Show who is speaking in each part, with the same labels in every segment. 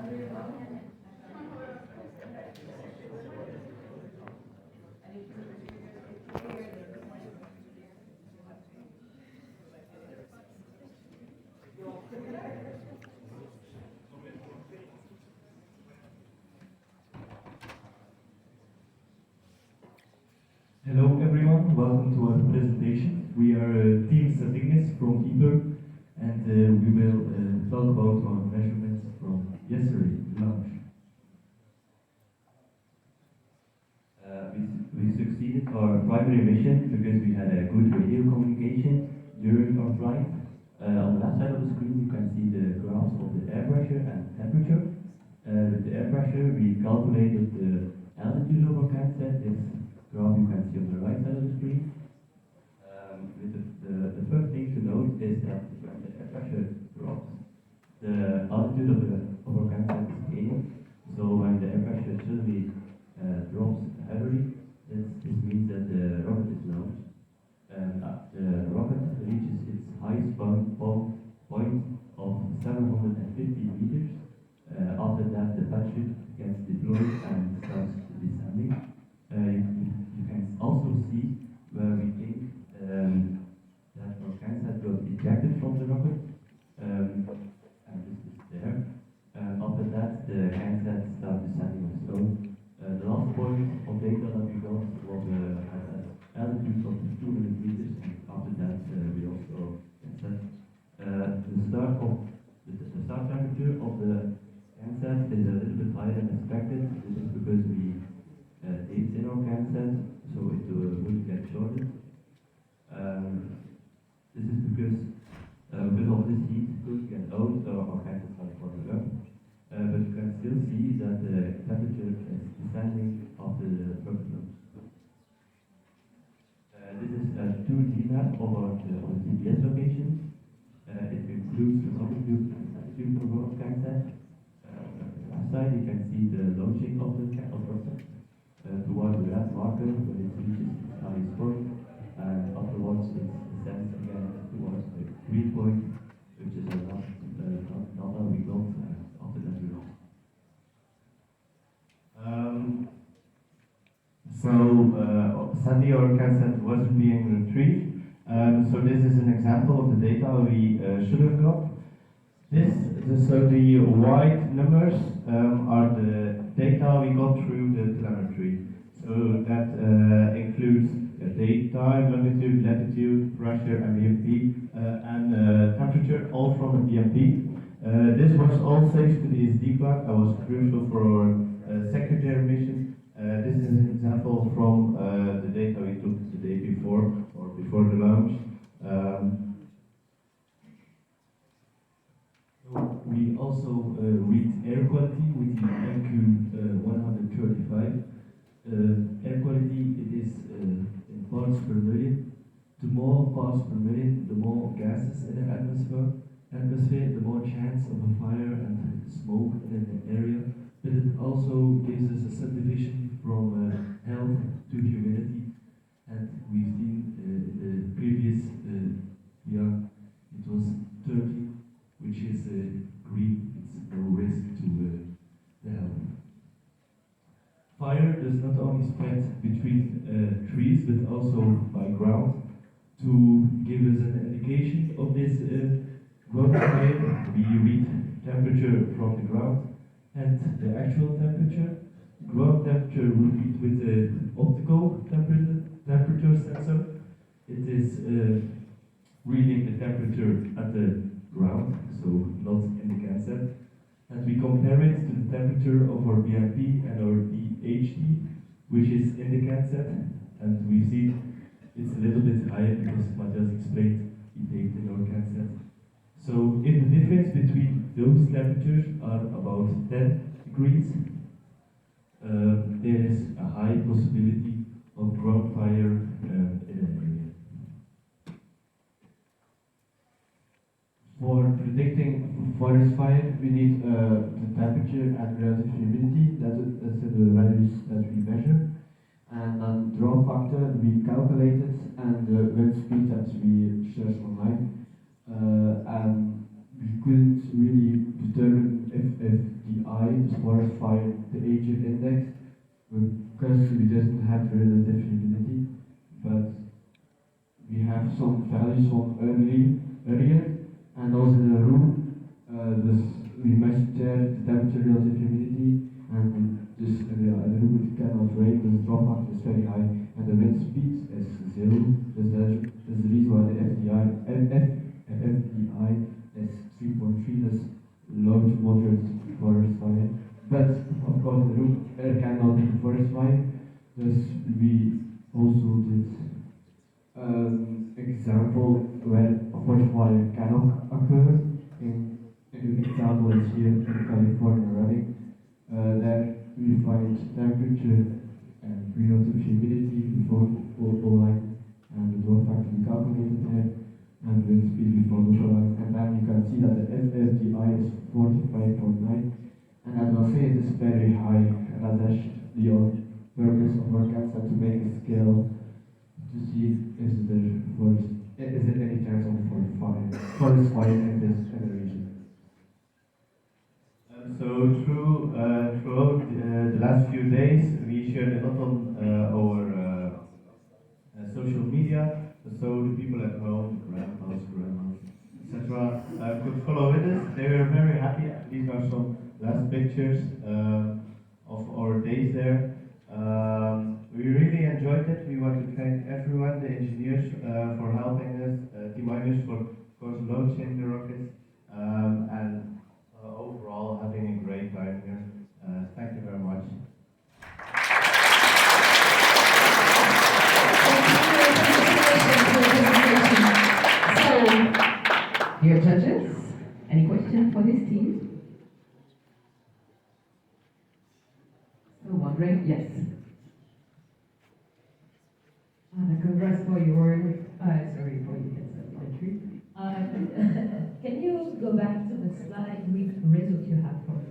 Speaker 1: Hello everyone, welcome to our presentation. We are Team Satignes from IRIS, and we will talk about our measurements from yesterday, the launch. We succeeded our primary mission because we had a good radio communication during our flight. On the left side of the screen you can see the graphs of the air pressure and temperature. With the air pressure we calculated the altitude of our Cansat. This graph you can see on the right side of the screen. The first thing to note is that when the air pressure drops, the altitude of our Cansat is gaining. So when the air pressure suddenly drops heavily, this means that the rocket is launched. The rocket reaches its highest point of 750 meters. After that, the parachute gets deployed and starts descending. You can also see where we think that our Cansat got ejected from the rocket, and this is there. After that, the Cansat started descending on its own. The last point of data that we got was at an altitude of 200 meters, and after that we also said the start temperature of the Cansat is a little bit higher than expected. This is because we it's in our Cansat, so it will get shorted. This is because of this heat could get out, our Cansat starts warming up. But you can still see that the temperature is descending after the rocket launch. This is a 2D map of our GPS location. It includes the longitude and latitude of our Cansat. On the left side you can see the launching of the rocket. Towards the red marker when it reaches its highest point, and afterwards it descends again towards the green point, which is the last data we got, and after that we lost.
Speaker 2: Sadly our Cansat wasn't being retrieved, so this is an example of the data we should have got. So the white numbers are the data we got through the telemetry. So that includes daytime, longitude, latitude, pressure, and BMP, and temperature, all from the BMP. This was all saved to the SD card. That was crucial for our secondary mission. This is an example from the data we took the day before, or before the launch.
Speaker 1: We also read air quality with the MQ 135. Air quality, it is in parts per million. The more parts per million, the more gases in the atmosphere, the more chance of a fire and smoke in an area. But it also gives us a subdivision from health to humidity. And we've seen in the previous year, it was 30. Which is green, it's no risk to the health. Fire does not only spread between trees, but also by ground. To give us an indication of this ground fire, we read temperature from the ground and the actual temperature. Ground temperature we read with the optical temperature sensor. It is reading the temperature at the ground, so not in the Cansat, and we compare it to the temperature of our BMP and our DHT, which is in the Cansat, and we see it's a little bit higher because Matthias explained he takes in our Cansat. So if the difference between those temperatures are about 10 degrees, there is a high possibility of ground fire in an area.
Speaker 2: For predicting forest fire, we need the temperature and relative humidity. That's the values that we measure. And then draw factor we calculated, and the wind speed that we searched online. And we couldn't really determine if the this forest fire, the age index, because we doesn't have relative humidity, but we have some values from earlier, and also in the room, we measure the temperature, relative humidity, and this the room it cannot rain, the drop off is very high, and the wind speed is zero. That's the reason why the FDI is 3.3. That's low to moderate forest fire. But of course, the room air cannot be forest fire. Thus, we also did example where a forest fire cannot occur. In example is here in California running. There we find temperature and relative humidity before line, and the dwarf factor we calculated there, and wind speed before line, and then you can see that the FDI is 45.9, and as I say it is very high, and that's the purpose of our Cansat to make a scale to see is there any chance of forest fire in this region. So throughout the last few days, we shared a lot on our social media, so the people at home, grandpas, grandmas, etc., could follow with us. They were very happy. These are some last pictures of our days there. We really enjoyed it. We want to thank everyone, the engineers for helping us, T-minus for of course launching the rockets, and overall having a great time here. Thank you very much.
Speaker 3: So, dear judges, any questions for this team? Still wondering? Yes.
Speaker 4: Congrats for your entry. Can you go back to the slide with results you have for the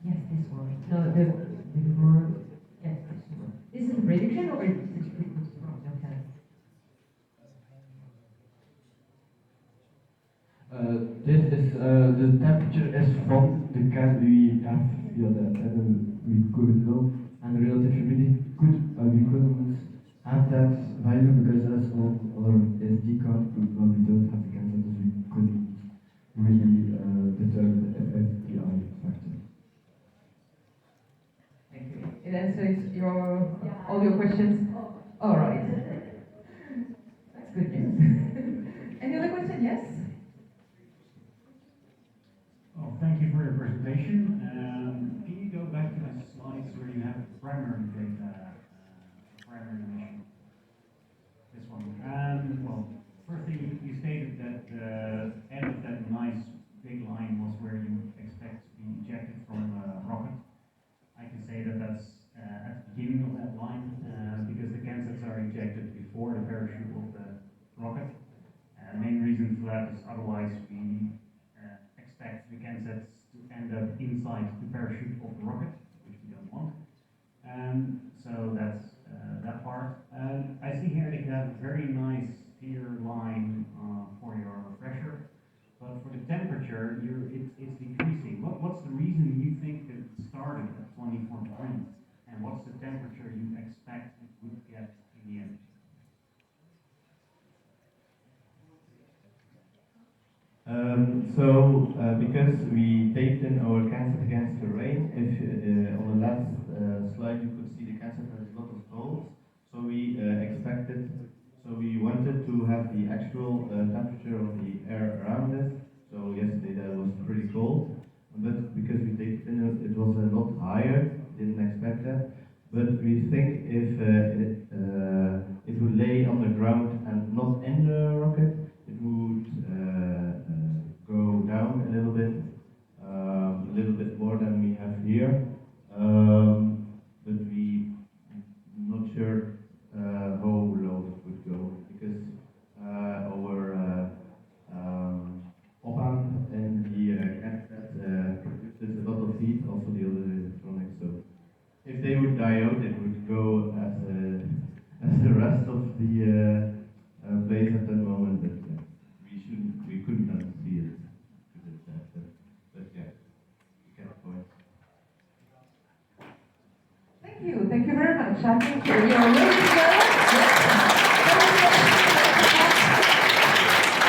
Speaker 3: Yes, this one. No, before. Yes, this one. This is a prediction or is it wrong? Okay.
Speaker 2: This is the temperature is from the can we have we could know, and the relative humidity we couldn't have that value because that's on our SD card, but we don't have the Cansat, so we couldn't really determine the FDI factor.
Speaker 3: Thank you. It answers all your questions? All right. That's good news. Any other question? Yes?
Speaker 5: Well, thank you for your presentation. Can you go back to the slides where you have primary data, primary emission? This one. Well, firstly, you stated that the end of that nice big line was where you expect to be ejected from a rocket. I can say that that's at the beginning of that line because the Cansats are ejected before the parachute of the rocket. The main reason for that is otherwise we expect the Cansats to end up inside the parachute of the rocket, which we don't want. So that's that part. I see here that you have a very nice clear line for your pressure, but for the temperature, it's decreasing. What's the reason you think that it started at 24 degrees, and what's the temperature you expect it would get in the end?
Speaker 2: Because we taped in our Cansat against the rain, if on the last slide you could see the Cansat has a lot of holes, so we we wanted to have the actual temperature of the air around it. So yesterday that was pretty cold, but because we taped in it was a lot higher, didn't expect that. But we think if it would lay on the ground and not in the rocket, it would go down a little bit more than we have here. But we not sure how low it would go because our op-amp and the Cansat produces a lot of heat, also the other electronics. So if they would die out, it would go as the rest of the place at that moment. But we couldn't see it. But yeah.
Speaker 3: Thank you very much. I think you're ready to go.